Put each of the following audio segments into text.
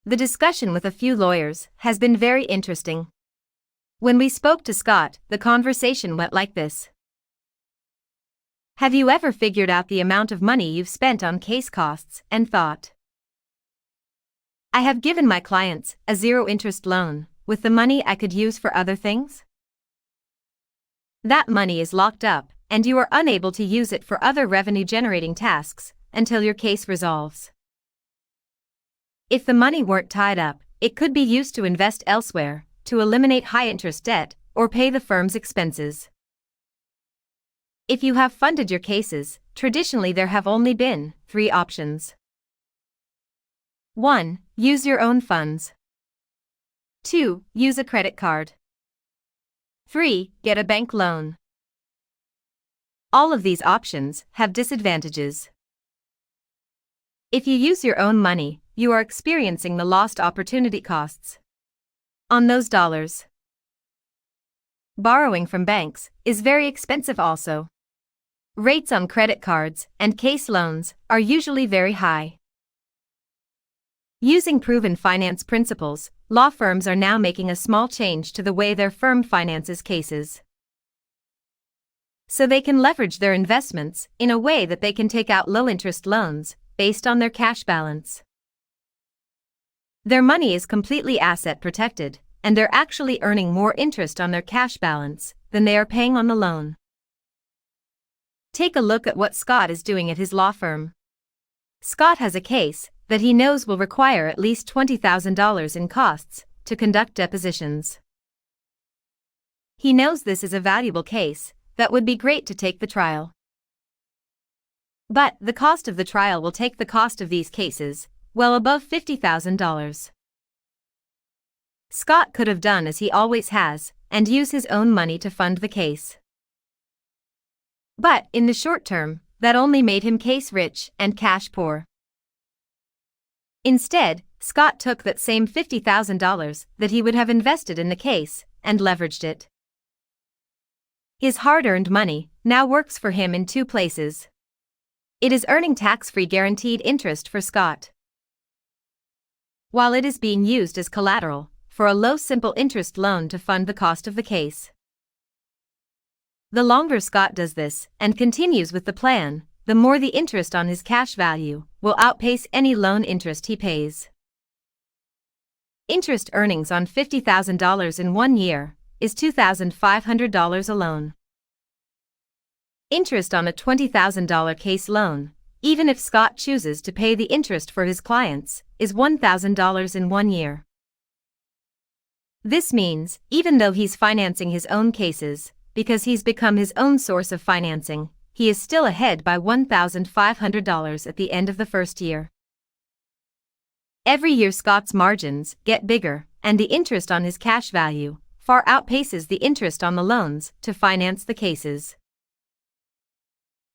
The discussion with a few lawyers has been very interesting. When we spoke to Scott, the conversation went like this. Have you ever figured out the amount of money you've spent on case costs and thought, I have given my clients a zero-interest loan with the money I could use for other things? That money is locked up, and you are unable to use it for other revenue-generating tasks until your case resolves. If the money weren't tied up, it could be used to invest elsewhere, to eliminate high-interest debt, or pay the firm's expenses. If you have funded your cases, traditionally there have only been 3 options. 1. Use your own funds. 2. Use a credit card. 3. Get a bank loan. All of these options have disadvantages. If you use your own money, you are experiencing the lost opportunity costs on those dollars. Borrowing from banks is very expensive also. Rates on credit cards and case loans are usually very high. Using proven finance principles, law firms are now making a small change to the way their firm finances cases, so they can leverage their investments in a way that they can take out low-interest loans based on their cash balance. Their money is completely asset protected, and they're actually earning more interest on their cash balance than they are paying on the loan. Take a look at what Scott is doing at his law firm. Scott has a case that he knows will require at least $20,000 in costs to conduct depositions. He knows this is a valuable case that would be great to take the trial. But the cost of the trial will take the cost of these cases well above $50,000. Scott could have done as he always has and use his own money to fund the case. But in the short term, that only made him case rich and cash poor. Instead, Scott took that same $50,000 that he would have invested in the case and leveraged it. His hard-earned money now works for him in 2 places. It is earning tax-free guaranteed interest for Scott, while it is being used as collateral for a low simple interest loan to fund the cost of the case. The longer Scott does this and continues with the plan, the more the interest on his cash value will outpace any loan interest he pays. Interest earnings on $50,000 in 1 year is $2,500 alone. Interest on a $20,000 case loan, even if Scott chooses to pay the interest for his clients, is $1,000 in 1 year. This means, even though he's financing his own cases, because he's become his own source of financing, he is still ahead by $1,500 at the end of the first year. Every year Scott's margins get bigger, and the interest on his cash value far outpaces the interest on the loans to finance the cases.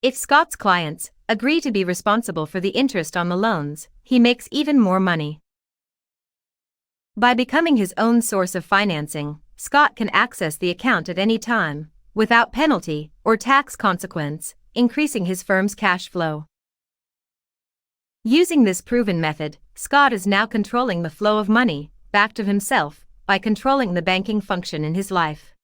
If Scott's clients agree to be responsible for the interest on the loans, he makes even more money. By becoming his own source of financing, Scott can access the account at any time, without penalty or tax consequence, increasing his firm's cash flow. Using this proven method, Scott is now controlling the flow of money back to himself by controlling the banking function in his life.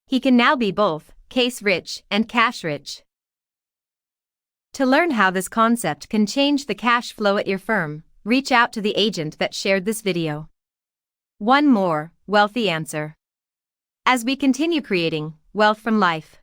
He can now be both case rich and cash rich. To learn how this concept can change the cash flow at your firm, reach out to the agent that shared this video. One more wealthy answer. As we continue creating wealth from life.